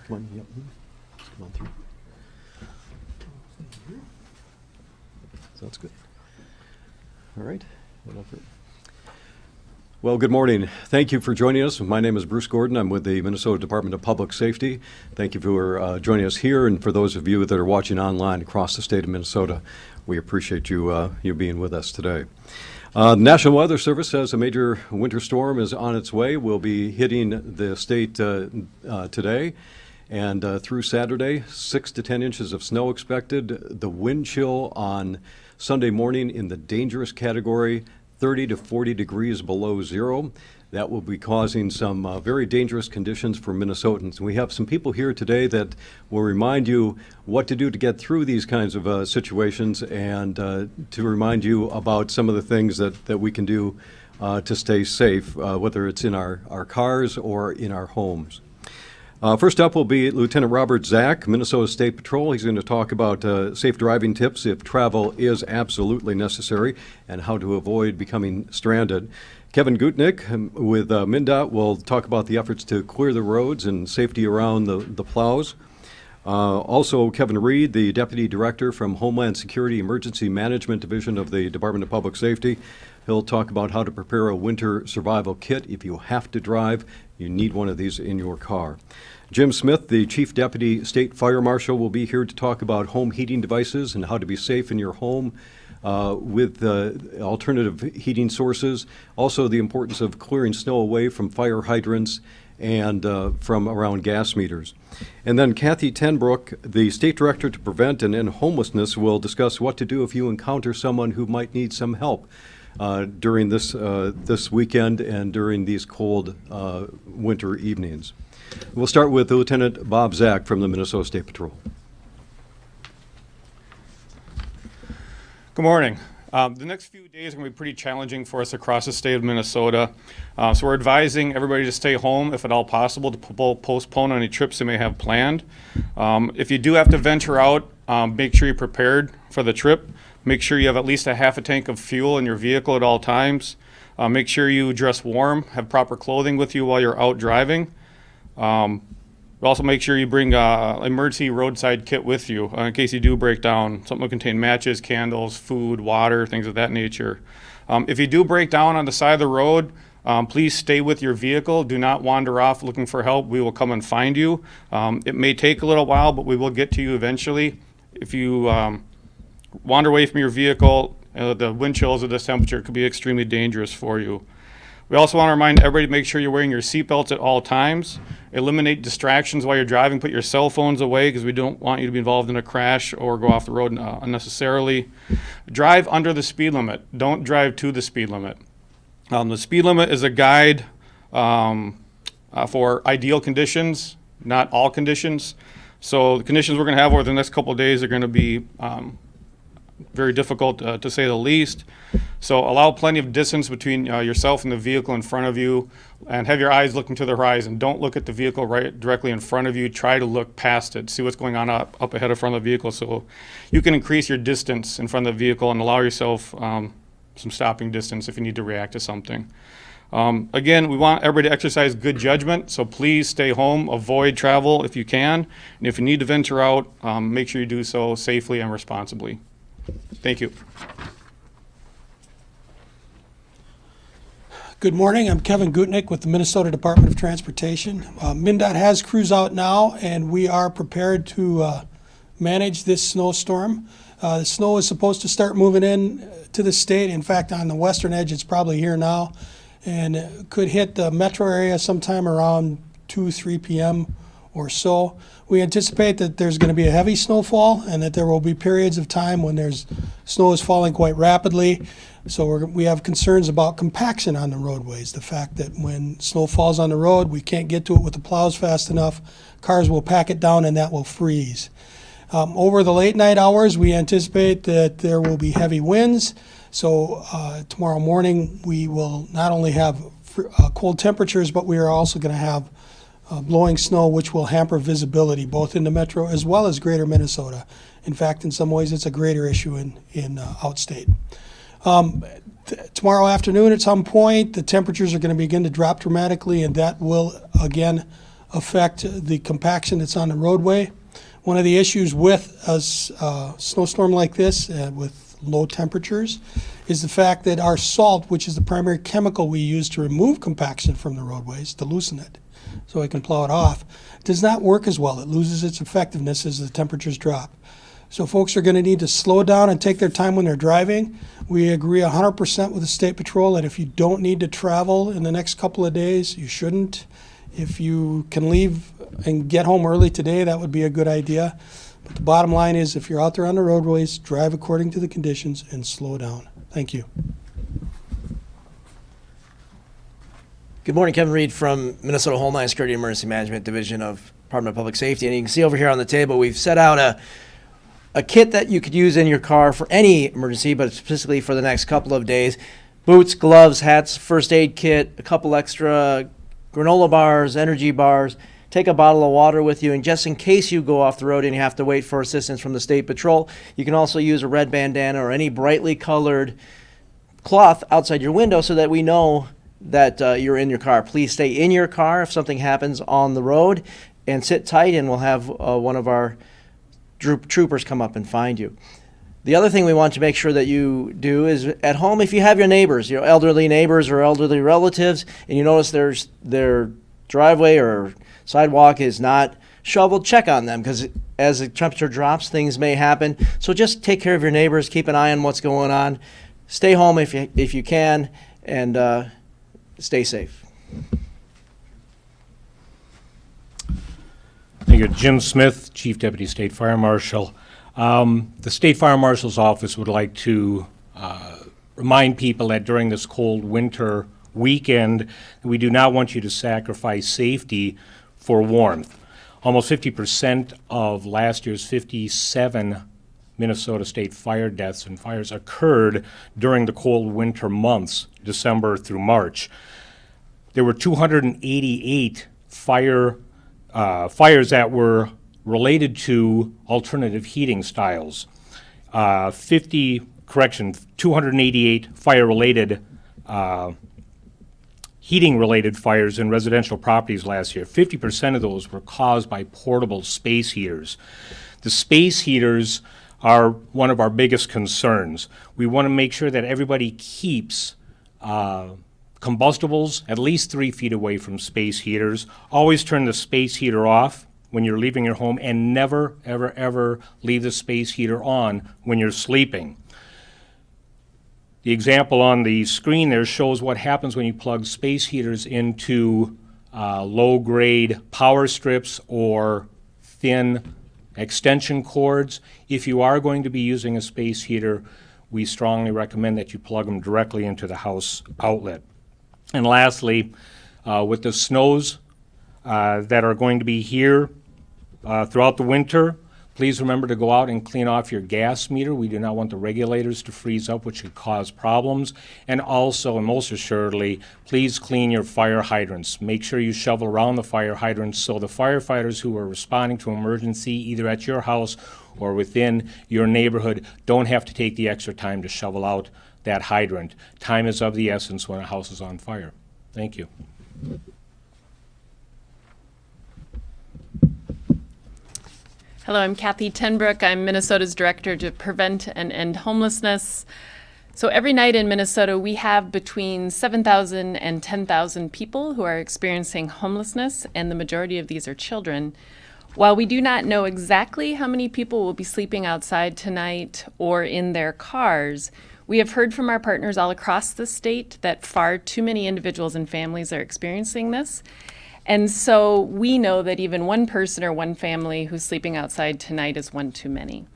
Come on, yep. Just come on through. Sounds good. All right. Well, good morning. Thank you for joining us. My name is Bruce Gordon. I'm with the Minnesota Department of Public Safety. Thank you for joining us here, and for those of you that are watching online across the state of Minnesota, we appreciate you being with us today. The National Weather Service says a major winter storm is on its way. We'll be hitting the state today and through Saturday. 6 to 10 inches of snow expected. The wind chill on Sunday morning in the dangerous category, 30 to 40 degrees below zero. That will be causing some very dangerous conditions for Minnesotans. We have some people here today that will remind you what to do to get through these kinds of situations, and to remind you about some of the things that we can do to stay safe, whether it's in our cars or in our homes. First up will be Lieutenant Robert Zach, Minnesota State Patrol. He's going to talk about safe driving tips if travel is absolutely necessary and how to avoid becoming stranded. Kevin Gutnick with MnDOT will talk about the efforts to clear the roads and safety around the plows. Also, Kevin Reed, the Deputy Director from Homeland Security Emergency Management Division of the Department of Public Safety. He'll talk about how to prepare a winter survival kit. If you have to drive, you need one of these in your car. Jim Smith, the Chief Deputy State Fire Marshal, will be here to talk about home heating devices and how to be safe in your home with alternative heating sources. Also, the importance of clearing snow away from fire hydrants and from around gas meters. And then Kathy Tenbrook, the State Director to Prevent and End Homelessness, will discuss what to do if you encounter someone who might need some help during this weekend and during these cold winter evenings. We'll start with Lieutenant Bob Zach from the Minnesota State Patrol. Good morning. The next few days are going to be pretty challenging for us across the state of Minnesota. So we're advising everybody to stay home if at all possible, to postpone any trips they may have planned. If you do have to venture out, make sure you're prepared for the trip. Make sure you have at least a half a tank of fuel in your vehicle at all times. Make sure you dress warm, have proper clothing with you while you're out driving. Also make sure you bring an emergency roadside kit with you in case you do break down. Something will contain matches, candles, food, water, things of that nature. If you do break down on the side of the road, please stay with your vehicle. Do not wander off looking for help. We will come and find you. It may take a little while, but we will get to you eventually. If you wander away from your vehicle, the wind chills of this temperature could be extremely dangerous for you. We also want to remind everybody to make sure you're wearing your seatbelts at all times. Eliminate distractions while you're driving. Put your cell phones away because we don't want you to be involved in a crash or go off the road unnecessarily. Drive under the speed limit. Don't drive to the speed limit. The speed limit is a guide for ideal conditions, not all conditions. So the conditions we're going to have over the next couple of days are going to be very difficult to say the least. So allow plenty of distance between yourself and the vehicle in front of you, and have your eyes looking to the horizon. Don't look at the vehicle right directly in front of you. Try to look past it, see what's going on up ahead of front of the vehicle, so you can increase your distance in front of the vehicle and allow yourself some stopping distance if you need to react to something. Again, we want everybody to exercise good judgment, so please stay home, avoid travel if you can, and if you need to venture out, make sure you do so safely and responsibly. Thank you. Good morning. I'm Kevin Gutnick with the Minnesota Department of Transportation. MnDOT has crews out now, and we are prepared to manage this snowstorm. The snow is supposed to start moving in to the state. In fact, on the western edge, it's probably here now, and it could hit the metro area sometime around 3 p.m. or so. We anticipate that there's going to be a heavy snowfall and that there will be periods of time when snow is falling quite rapidly. So we have concerns about compaction on the roadways. The fact that when snow falls on the road, we can't get to it with the plows fast enough. Cars will pack it down and that will freeze. Over the late night hours, we anticipate that there will be heavy winds. So tomorrow morning, we will not only have cold temperatures, but we are also going to have blowing snow, which will hamper visibility both in the metro as well as greater Minnesota. In fact, in some ways, it's a greater issue in outstate. Tomorrow afternoon at some point, the temperatures are going to begin to drop dramatically, and that will, again, affect the compaction that's on the roadway. One of the issues with a snowstorm like this, with low temperatures, is the fact that our salt, which is the primary chemical we use to remove compaction from the roadways, to loosen it so we can plow it off, does not work as well. It loses its effectiveness as the temperatures drop. So folks are going to need to slow down and take their time when they're driving. We agree 100% with the State Patrol that if you don't need to travel in the next couple of days, you shouldn't. If you can leave and get home early today, that would be a good idea. But the bottom line is, if you're out there on the roadways, drive according to the conditions and slow down. Thank you. Good morning, Kevin Reed from Minnesota Homeland Security and Emergency Management Division of Department of Public Safety. And you can see over here on the table, we've set out a kit that you could use in your car for any emergency, but specifically for the next couple of days. Boots, gloves, hats, first aid kit, a couple extra granola bars, energy bars. Take a bottle of water with you, and just in case you go off the road and you have to wait for assistance from the State Patrol, you can also use a red bandana or any brightly colored cloth outside your window so that we know that you're in your car. Please stay in your car if something happens on the road, and sit tight, and we'll have one of our troopers come up and find you. The other thing we want to make sure that you do is at home, if you have your neighbors, your elderly neighbors or elderly relatives, and you notice their driveway or sidewalk is not shoveled, check on them, because as the temperature drops, things may happen. So just take care of your neighbors, keep an eye on what's going on, stay home if you can, and stay safe. Thank you. Jim Smith, Chief Deputy State Fire Marshal. The State Fire Marshal's Office would like to remind people that during this cold winter weekend, we do not want you to sacrifice safety for warmth. Almost 50% of last year's 57 Minnesota state fire deaths and fires occurred during the cold winter months, December through March. There were 288 fires that were related to alternative heating styles. 288 fire-related heating-related fires in residential properties last year. 50% of those were caused by portable space heaters. The space heaters are one of our biggest concerns. We want to make sure that everybody keeps combustibles at least 3 feet away from space heaters. Always turn the space heater off when you're leaving your home, and never, ever, ever leave the space heater on when you're sleeping. The example on the screen there shows what happens when you plug space heaters into low-grade power strips or thin extension cords. If you are going to be using a space heater, we strongly recommend that you plug them directly into the house outlet. And lastly, with the snows that are going to be here throughout the winter, please remember to go out and clean off your gas meter. We do not want the regulators to freeze up, which could cause problems. And also, and most assuredly, please clean your fire hydrants. Make sure you shovel around the fire hydrants so the firefighters who are responding to emergency, either at your house or within your neighborhood, don't have to take the extra time to shovel out that hydrant. Time is of the essence when a house is on fire. Thank you. Hello, I'm Kathy Tenbrook. I'm Minnesota's Director to Prevent and End Homelessness. So every night in Minnesota, we have between 7,000 and 10,000 people who are experiencing homelessness, and the majority of these are children. While we do not know exactly how many people will be sleeping outside tonight or in their cars, we have heard from our partners all across the state that far too many individuals and families are experiencing this. And so we know that even one person or one family who's sleeping outside tonight is one too many.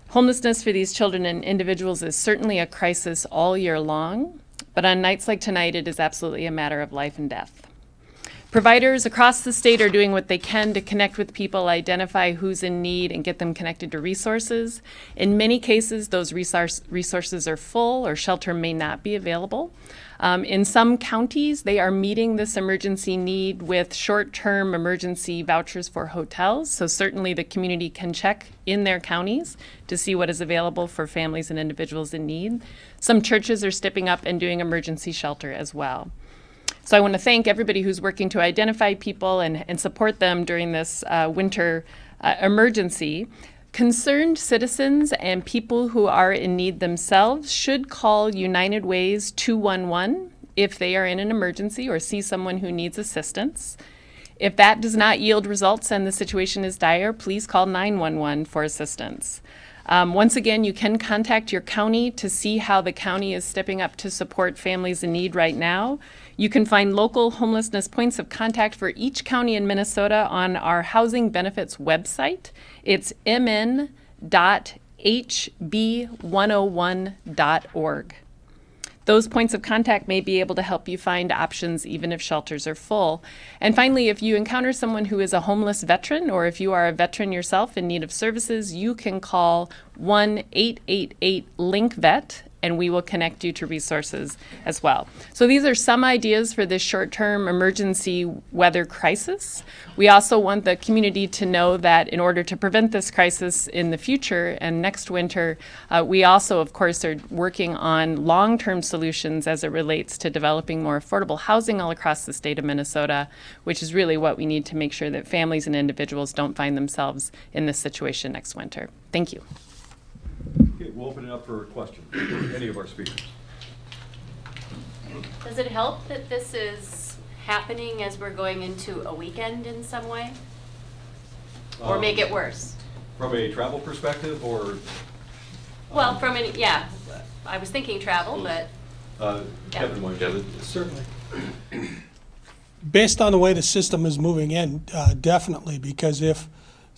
Homelessness for these children and individuals is certainly a crisis all year long, but on nights like tonight, it is absolutely a matter of life and death. Providers across the state are doing what they can to connect with people, identify who's in need, and get them connected to resources. In many cases, those resources are full or shelter may not be available. In some counties, they are meeting this emergency need with short-term emergency vouchers for hotels. So certainly the community can check in their counties to see what is available for families and individuals in need. Some churches are stepping up and doing emergency shelter as well. So I want to thank everybody who's working to identify people and support them during this winter emergency. Concerned citizens and people who are in need themselves should call United Way's 211 if they are in an emergency or see someone who needs assistance. If that does not yield results and the situation is dire, please call 911 for assistance. Once again, you can contact your county to see how the county is stepping up to support families in need right now. You can find local homelessness points of contact for each county in Minnesota on our housing benefits website. It's mn.hb101.org. Those points of contact may be able to help you find options even if shelters are full. And finally, if you encounter someone who is a homeless veteran, or if you are a veteran yourself in need of services, you can call 1-888-LINK-VET, and we will connect you to resources as well. So these are some ideas for this short-term emergency weather crisis. We also want the community to know that in order to prevent this crisis in the future and next winter, we also, of course, are working on long-term solutions as it relates to developing more affordable housing all across the state of Minnesota, which is really what we need to make sure that families and individuals don't find themselves in this situation next winter. Thank you. Okay, we'll open it up for questions for any of our speakers. Does it help that this is happening as we're going into a weekend in some way? Or make it worse? From a travel perspective, or? Well, yeah, I was thinking travel, but. Kevin, why don't you? Certainly. Based on the way the system is moving in, definitely, because if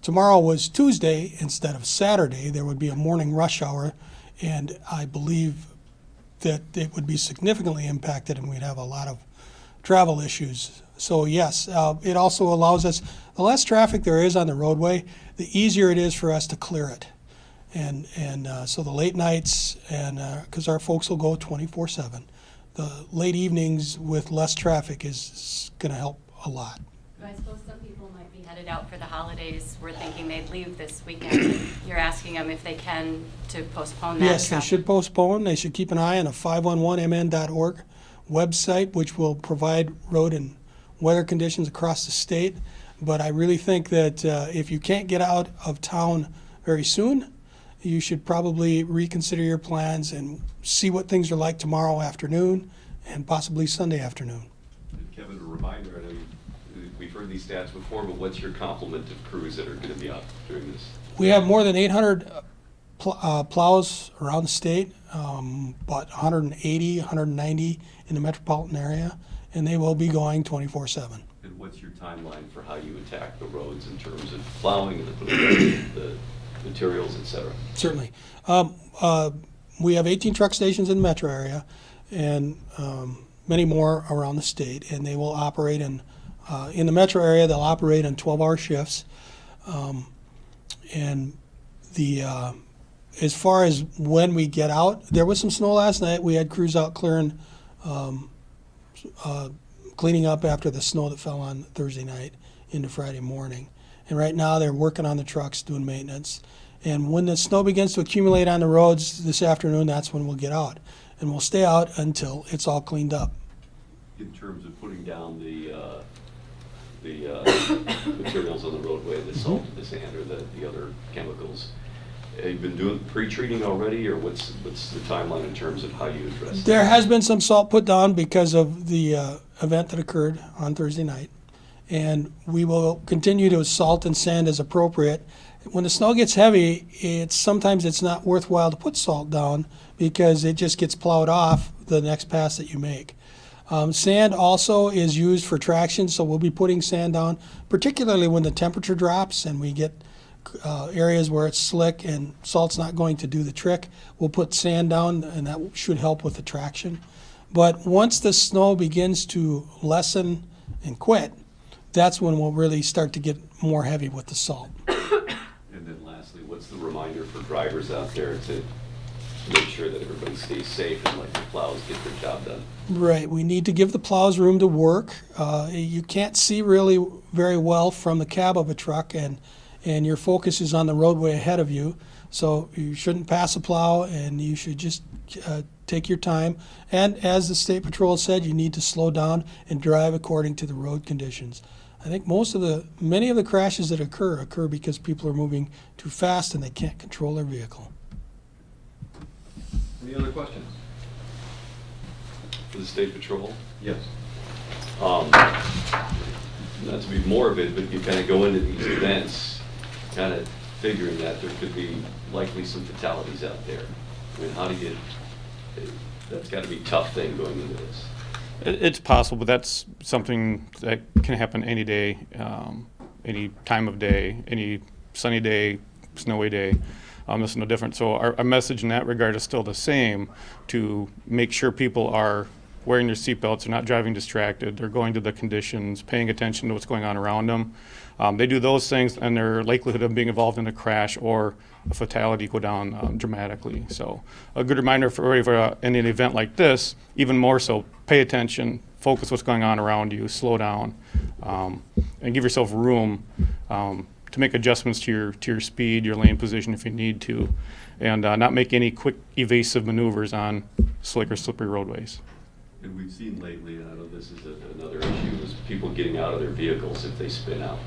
tomorrow was Tuesday instead of Saturday, there would be a morning rush hour, and I believe that it would be significantly impacted and we'd have a lot of travel issues. So yes, it also allows us, the less traffic there is on the roadway, the easier it is for us to clear it. And so the late nights, and because our folks will go 24/7, the late evenings with less traffic is going to help a lot. I suppose some people might be headed out for the holidays. We're thinking they'd leave this weekend. You're asking them if they can to postpone that. Yes, they travel. should postpone. They should keep an eye on a 511mn.org website, which will provide road and weather conditions across the state. But I really think that if you can't get out of town very soon, you should probably reconsider your plans and see what things are like tomorrow afternoon and possibly Sunday afternoon. Kevin, a reminder, I know we've heard these stats before, but what's your complement of crews that are going to be out during this? We have more than 800 plows around the state, about 180, 190 in the metropolitan area, and they will be going 24/7. And what's your timeline for how you attack the roads in terms of plowing and the materials, et cetera? Certainly. We have 18 truck stations in the metro area and many more around the state, and they will operate in the metro area. They'll operate in 12-hour shifts. And as far as when we get out, there was some snow last night. We had crews out clearing, cleaning up after the snow that fell on Thursday night into Friday morning. And right now they're working on the trucks, doing maintenance. And when the snow begins to accumulate on the roads this afternoon, that's when we'll get out. And we'll stay out until it's all cleaned up. In terms of putting down the materials on the roadway, the salt, the sand, or the other chemicals, have you been doing pre-treating already, or what's the timeline in terms of how you address There that? has been some salt put down because of the event that occurred on Thursday night. And we will continue to salt and sand as appropriate. When the snow gets heavy, sometimes it's not worthwhile to put salt down because it just gets plowed off the next pass that you make. Sand also is used for traction, so we'll be putting sand down, particularly when the temperature drops and we get areas where it's slick and salt's not going to do the trick. We'll put sand down, and that should help with the traction. But once the snow begins to lessen and quit, that's when we'll really start to get more heavy with the salt. And then lastly, what's the reminder for drivers out there to make sure that everybody stays safe and let the plows get their job done? Right, we need to give the plows room to work. You can't see really very well from the cab of a truck, and your focus is on the roadway ahead of you. So you shouldn't pass a plow, and you should just take your time. And as the State Patrol said, you need to slow down and drive according to the road conditions. I think many of the crashes that occur because people are moving too fast and they can't control their vehicle. Any other questions? For the state patrol? Yes. Not to be morbid, but you kind of go into these events, kind of figuring that there could be likely some fatalities out there. I mean, how do you, that's got to be a tough thing going into this. It's possible, but that's something that can happen any day, any time of day, any sunny day, snowy day. It's no different. So our message in that regard is still the same, to make sure people are wearing their seatbelts, they're not driving distracted, they're going to the conditions, paying attention to what's going on around them. They do those things, and their likelihood of being involved in a crash or a fatality go down dramatically. So a good reminder for everybody in an event like this, even more so, pay attention, focus what's going on around you, slow down, and give yourself room to make adjustments to your speed, your lane position if you need to, and not make any quick evasive maneuvers on slick or slippery roadways. And we've seen lately, and I know this is another issue, is people getting out of their vehicles if they spin out.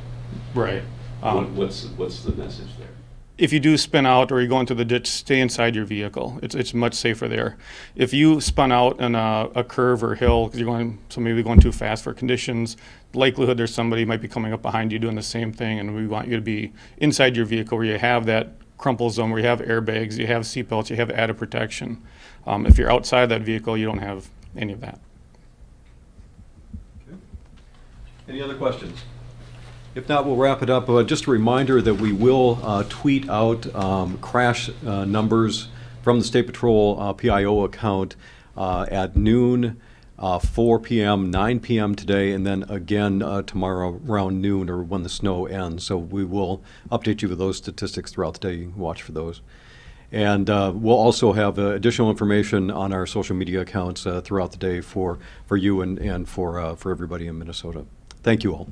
Right. What's the message there? If you do spin out or you go into the ditch, stay inside your vehicle. It's much safer there. If you spun out in a curve or hill because maybe going too fast for conditions, the likelihood there's somebody might be coming up behind you doing the same thing, and we want you to be inside your vehicle where you have that crumple zone, where you have airbags, you have seatbelts, you have added protection. If you're outside that vehicle, you don't have any of that. Okay. Any other questions? If not, we'll wrap it up. Just a reminder that we will tweet out crash numbers from the State Patrol PIO account at noon, 4 p.m., 9 p.m. today, and then again tomorrow around noon or when the snow ends. So we will update you with those statistics throughout the day. You can watch for those. And we'll also have additional information on our social media accounts throughout the day for you and for everybody in Minnesota. Thank you all.